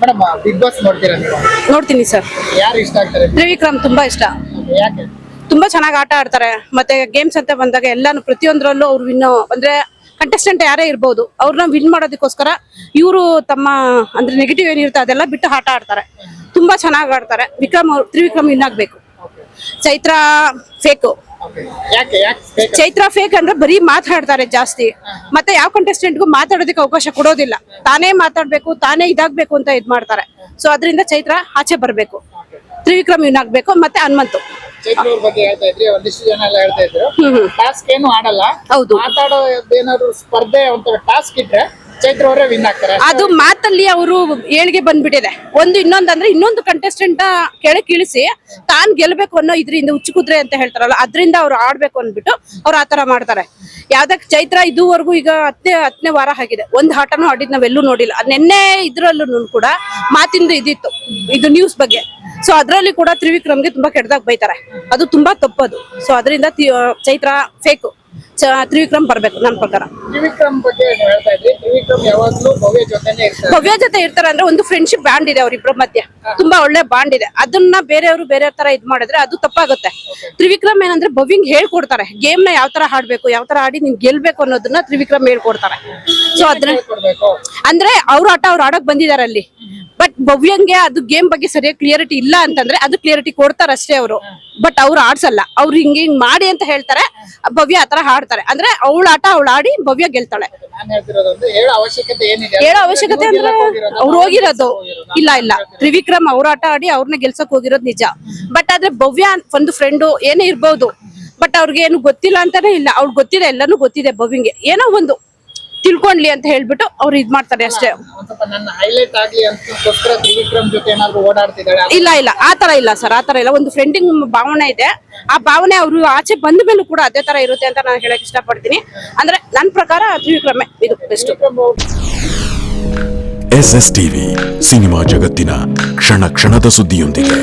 Madam big boss ನೋಡ್ತೀರಾ ನೀವು? ನೋಡ್ತೀನಿ ಸರ್. ಯಾರು ಇಷ್ಟ ಆಗ್ತಾರೆ? ತ್ರಿವಿಕ್ರಮ್ ತುಂಬಾ ಇಷ್ಟ. ಯಾಕೆ? ತುಂಬಾ ಚೆನ್ನಾಗಿ ಆಟ ಆಡ್ತಾರೆ. ಮತ್ತೆ ಗೇಮ್ಸ್ ಅಂತ ಬಂದಾಗ ಎಲ್ಲಾನು ಪ್ರತಿಯೊಂದರಲ್ಲೂ ಅವ್ರು ವಿನ್ ಅಂದ್ರೆ ಕಂಟೆಸ್ಟೆಂಟ್ ಯಾರೇ ಇರ್ಬೋದು ಅವ್ರನ್ನ ವಿನ್ ಮಾಡೋದಕ್ಕೋಸ್ಕರ ಇವರು ತಮ್ಮ ಅಂದ್ರೆ ನೆಗೆಟಿವ್ ಏನಿರುತ್ತೆ ಅದೆಲ್ಲ ಬಿಟ್ಟು ಆಟ ಆಡ್ತಾರೆ. ತುಂಬಾ ಚೆನ್ನಾಗಿ ಆಡ್ತಾರೆ. ತ್ರಿವಿಕ್ರಮ್ ವಿನ್ ಆಗ್ಬೇಕು. ಚೈತ್ರ ಫೇಕ್. ಯಾಕೆ ಯಾಕೆ ಚೈತ್ರ ಫೇಕ್ ಅಂದ್ರೆ ಬರೀ ಮಾತಾಡ್ತಾರೆ ಜಾಸ್ತಿ. ಮತ್ತೆ ಯಾವ ಕಂಟೆಸ್ಟೆಂಟ್ಗೂ ಮಾತಾಡೋದಕ್ಕೆ ಅವಕಾಶ ಕೊಡೋದಿಲ್ಲ. ತಾನೇ ಮಾತಾಡ್ಬೇಕು, ತಾನೇ ಇದಾಗ್ಬೇಕು ಅಂತ ಇದ್ ಮಾಡ್ತಾರೆ. ಸೊ ಅದರಿಂದ ಚೈತ್ರ ಆಚೆ ಬರ್ಬೇಕು. ತ್ರಿವಿಕ್ರಮ್ ವಿನ್ ಆಗ್ಬೇಕು. ಮತ್ತೆ ಹನುಮಂತು. ಚೈತ್ರ ಅವ್ರ ಬಗ್ಗೆ ಹೇಳ್ತಾ ಇದ್ರಿ, ಒಂದಿಷ್ಟು ಜನ ಎಲ್ಲ ಹೇಳ್ತಾ ಇದ್ರು ಟಾಸ್ಕ್ ಏನು ಆಡಲ್ಲ, ಹೌದು. ಮಾತಾಡೋದೇನಾದ್ರು ಸ್ಪರ್ಧೆ ಅಂತ ಟಾಸ್ಕ್ ಇಟ್ರೆ ಚೈತ್ರ ಅವರೇ ವಿನ್ ಆಗ್ತಾರೆ. ಅದು ಮಾತಲ್ಲಿ ಅವರು ಏಳಿಗೆ ಬಂದ್ಬಿಟ್ಟಿದೆ. ಇನ್ನೊಂದಂದ್ರೆ ಇನ್ನೊಂದು ಕಂಟೆಸ್ಟೆಂಟ್ ಕೆಳಗೆ ಇಳಿಸಿ ತಾನ್ ಗೆಲ್ಬೇಕು ಅನ್ನೋ ಇದರಿಂದ ಹುಚ್ಚು ಕುದ್ರೆ ಅಂತ ಹೇಳ್ತಾರಲ್ಲ, ಅದ್ರಿಂದ ಅವ್ರು ಆಡ್ಬೇಕು ಅಂದ್ಬಿಟ್ಟು ಅವ್ರು ಆತರ ಮಾಡ್ತಾರೆ. ಯಾವ್ದಕ್ ಚೈತ್ರ ಇದುವರೆಗೂ ಈಗ ಹತ್ತನೇ ವಾರ ಆಗಿದೆ, ಒಂದ್ ಆಟನೂ ಆಡಿದ್ ನಾವೆಲ್ಲೂ ನೋಡಿಲ್ಲ. ನಿನ್ನೆ ಇದ್ರಲ್ಲೂ ಕೂಡ ಮಾತಿಂದು ಇದಿತ್ತು, ಇದು ನ್ಯೂಸ್ ಬಗ್ಗೆ. ಸೊ ಅದ್ರಲ್ಲಿ ಕೂಡ ತ್ರಿವಿಕ್ರಮ್ಗೆ ತುಂಬಾ ಕೆಟ್ಟದಾಗ ಬೈತಾರೆ. ಅದು ತುಂಬಾ ತಪ್ಪದು. ಸೊ ಅದರಿಂದ ಚೈತ್ರ ಫೇಕ್, ತ್ರಿವಿಕ್ರಮ್ ಬರ್ಬೇಕು ನನ್ನ ಪ್ರಕಾರ. ತ್ರಿವಿಕ್ರಮ್ ಬಗ್ಗೆ ಹೇಳ್ತಾ ಇದ್ರಿ, ತ್ರಿವಿಕ್ರಮ್ ಯಾವಾಗ್ಲೂ ಭವ್ಯ ಜೊತೆನೆ ಇರ್ತಾರೆ. ಭವ್ಯ ಜೊತೆ ಇರ್ತಾರೆ ಅಂದ್ರೆ ಒಂದು ಫ್ರೆಂಡ್ಶಿಪ್ ಬಾಂಡ್ ಇದೆ ಅವ್ರಿಬ್ರ ಮಧ್ಯೆ, ತುಂಬಾ ಒಳ್ಳೆ ಬಾಂಡ್ ಇದೆ. ಅದನ್ನ ಬೇರೆಯವರು ಬೇರೆ ತರ ಇದ್ ಮಾಡಿದ್ರೆ ಅದು ತಪ್ಪಾಗುತ್ತೆ. ತ್ರಿವಿಕ್ರಮ್ ಏನಂದ್ರೆ ಭವ್ಯಂಗ್ ಹೇಳ್ಕೊಡ್ತಾರೆ, ಗೇಮ್ ನ ಯಾವ ತರ ಆಡ್ಬೇಕು, ಯಾವ ತರ ಆಡಿ ನೀನ್ ಗೆಲ್ಬೇಕು ಅನ್ನೋದನ್ನ ತ್ರಿವಿಕ್ರಮ್ ಹೇಳ್ಕೊಡ್ತಾರೆ. ಸೊ ಅದನ್ನ ಅಂದ್ರೆ ಅವ್ರ ಆಟ ಅವ್ರು ಆಡಕ್ ಬಂದಿದ್ದಾರೆ ಅಲ್ಲಿ. ಬಟ್ ಭವ್ಯಂಗೆ ಅದು ಗೇಮ್ ಬಗ್ಗೆ ಸರಿಯಾಗಿ ಕ್ಲಿಯರಿಟಿ ಇಲ್ಲ ಅಂತಂದ್ರೆ ಅದು ಕ್ಲಿಯರಿಟಿ ಕೊಡ್ತಾರೆ ಅಷ್ಟೇ ಅವರು. ಬಟ್ ಅವ್ರು ಆಡ್ಸಲ್ಲ. ಅವ್ರು ಹಿಂಗ್ ಮಾಡಿ ಅಂತ ಹೇಳ್ತಾರೆ, ಭವ್ಯ ಆತರ ಆಡ್ತಾರೆ. ಅಂದ್ರೆ ಅವಳ ಆಟ ಅವಳು ಆಡಿ ಭವ್ಯ ಗೆಲ್ತಾಳೆ. ಹೇಳೋ ಅವಶ್ಯಕತೆ ಏನಿದೆ? ಹೇಳೋ ಅವಶ್ಯಕತೆ ಅಂದ್ರೆ ಅವ್ರು ಹೋಗಿರೋದು ಇಲ್ಲ. ತ್ರಿವಿಕ್ರಮ್ ಅವ್ರ ಆಟ ಆಡಿ ಅವ್ರನ್ನ ಗೆಲ್ಸಕ್ ಹೋಗಿರೋದು ನಿಜ. ಬಟ್ ಆದ್ರೆ ಭವ್ಯ ಒಂದು ಫ್ರೆಂಡು ಏನೇ ಇರ್ಬೋದು, ಬಟ್ ಅವ್ರಿಗೆ ಏನು ಗೊತ್ತಿಲ್ಲ ಅಂತಾನೆ ಇಲ್ಲ. ಅವ್ರಿಗೆ ಗೊತ್ತಿದೆ, ಎಲ್ಲಾನು ಗೊತ್ತಿದೆ. ಭವ್ಯಂಗೆ ಏನೋ ಒಂದು ತಿಳ್ಕೊಂಡ್ಲಿ ಅಂತ ಹೇಳ್ಬಿಟ್ಟು ಅವ್ರು ಇದ್ ಮಾಡ್ತಾರೆ ಅಷ್ಟೇ. ನನ್ನ ಹೈಲೈಟ್ ಆಗ್ಲಿ ಅಂತಕ್ಕೋಸ್ಕರ ತ್ರಿವಿಕ್ರಮ್ ಜೊತೆ ಏನಾದ್ರು ಓಡಾಡ್ತಿದ್ದಾಳೆ? ಇಲ್ಲ ಆತರ ಇಲ್ಲ ಸರ್, ಆತರ ಇಲ್ಲ. ಒಂದು ಫ್ರೆಂಡಿಂಗ್ ಭಾವನೆ ಇದೆ. ಆ ಭಾವನೆ ಅವರು ಆಚೆ ಬಂದ ಮೇಲೂ ಕೂಡ ಅದೇ ತರ ಇರುತ್ತೆ ಅಂತ ನಾನು ಹೇಳಕ್ ಇಷ್ಟಪಡ್ತೀನಿ. ಅಂದ್ರೆ ನನ್ನ ಪ್ರಕಾರ ತ್ರಿವಿಕ್ರಮೇ ಇದು ಬೆಸ್ಟ್. SS TV ಸಿನಿಮಾ ಜಗತ್ತಿನ ಕ್ಷಣ ಕ್ಷಣದ ಸುದ್ದಿಯೊಂದಿಗೆ.